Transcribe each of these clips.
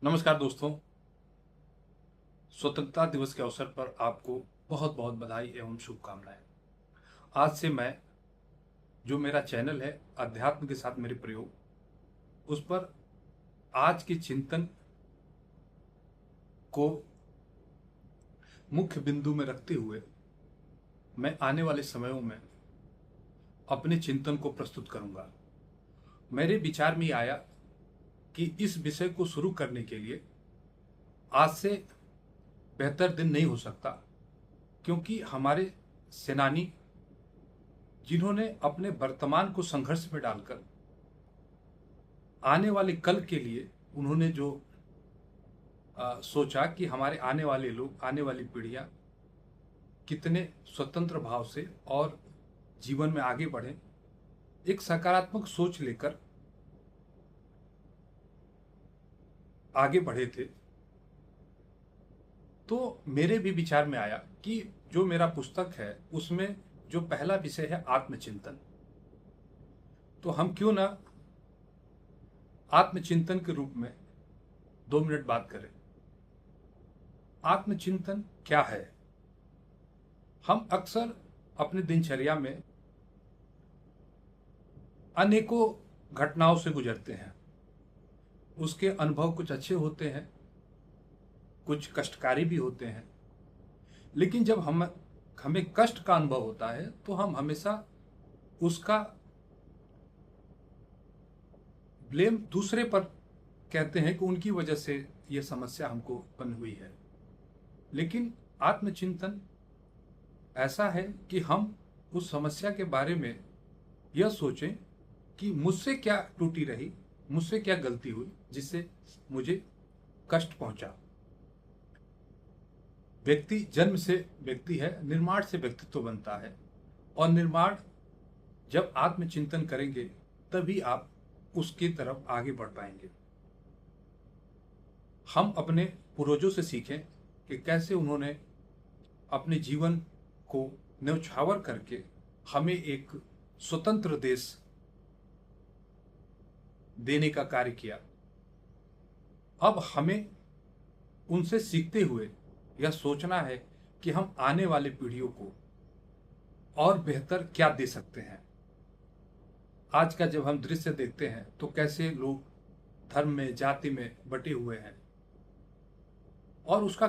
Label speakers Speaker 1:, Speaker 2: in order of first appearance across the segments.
Speaker 1: नमस्कार दोस्तों। स्वतंत्रता दिवस के अवसर पर आपको बहुत बहुत बधाई एवं शुभकामनाएं। आज से मैं जो मेरा चैनल है अध्यात्म के साथ मेरे प्रयोग, उस पर आज के चिंतन को मुख्य बिंदु में रखते हुए मैं आने वाले समयों में अपने चिंतन को प्रस्तुत करूंगा। मेरे विचार में आया कि इस विषय को शुरू करने के लिए आज से बेहतर दिन नहीं हो सकता, क्योंकि हमारे सेनानी जिन्होंने अपने वर्तमान को संघर्ष में डालकर आने वाले कल के लिए उन्होंने जो सोचा कि हमारे आने वाले लोग, आने वाली पीढ़ियां कितने स्वतंत्र भाव से और जीवन में आगे बढ़े, एक सकारात्मक सोच लेकर आगे बढ़े थे। तो मेरे भी विचार में आया कि जो मेरा पुस्तक है उसमें जो पहला विषय है आत्मचिंतन, तो हम क्यों ना आत्मचिंतन के रूप में 2 मिनट बात करें। आत्मचिंतन क्या है? हम अक्सर अपनी दिनचर्या में अनेकों घटनाओं से गुजरते हैं। उसके अनुभव कुछ अच्छे होते हैं, कुछ कष्टकारी भी होते हैं, लेकिन जब हमें कष्ट का अनुभव होता है तो हम हमेशा उसका ब्लेम दूसरे पर कहते हैं कि उनकी वजह से यह समस्या हमको उत्पन्न हुई है। लेकिन आत्मचिंतन ऐसा है कि हम उस समस्या के बारे में यह सोचें कि मुझसे क्या त्रुटि रही, मुझसे क्या गलती हुई जिससे मुझे कष्ट पहुंचा। व्यक्ति जन्म से व्यक्ति है, निर्माण से व्यक्तित्व बनता है, और निर्माण जब आत्मचिंतन करेंगे तभी आप उसकी तरफ आगे बढ़ पाएंगे। हम अपने पूर्वजों से सीखें कि कैसे उन्होंने अपने जीवन को न्यौछावर करके हमें एक स्वतंत्र देश देने का कार्य किया। अब हमें उनसे सीखते हुए यह सोचना है कि हम आने वाली पीढ़ियों को और बेहतर क्या दे सकते हैं। आज का जब हम दृश्य देखते हैं तो कैसे लोग धर्म में, जाति में बटे हुए हैं, और उसका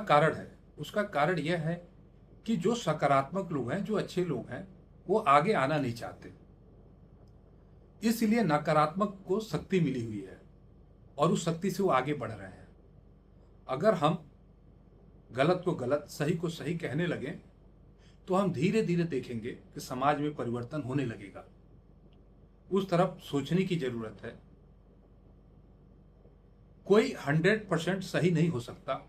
Speaker 1: कारण यह है कि जो सकारात्मक लोग हैं, जो अच्छे लोग हैं, वो आगे आना नहीं चाहते। इसलिए नकारात्मक को शक्ति मिली हुई है और उस शक्ति से वो आगे बढ़ रहे हैं। अगर हम गलत को गलत, सही को सही कहने लगें तो हम धीरे धीरे देखेंगे कि समाज में परिवर्तन होने लगेगा। उस तरफ सोचने की जरूरत है। कोई 100% सही नहीं हो सकता,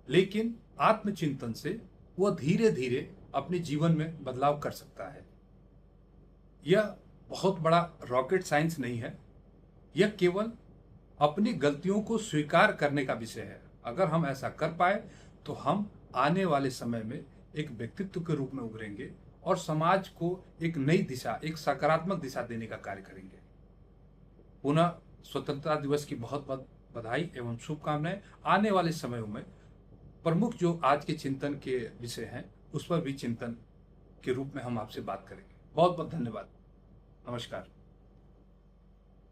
Speaker 1: लेकिन आत्मचिंतन से वह धीरे धीरे अपने जीवन में बदलाव कर सकता है। यह बहुत बड़ा रॉकेट साइंस नहीं है, यह केवल अपनी गलतियों को स्वीकार करने का विषय है। अगर हम ऐसा कर पाए तो हम आने वाले समय में एक व्यक्तित्व के रूप में उभरेंगे और समाज को एक नई दिशा, एक सकारात्मक दिशा देने का कार्य करेंगे। पुनः स्वतंत्रता दिवस की बहुत बहुत बधाई एवं शुभकामनाएं। आने वाले समयों में प्रमुख जो आज के चिंतन के विषय हैं उस पर भी चिंतन के रूप में हम आपसे बात करेंगे। बहुत बहुत धन्यवाद। नमस्कार।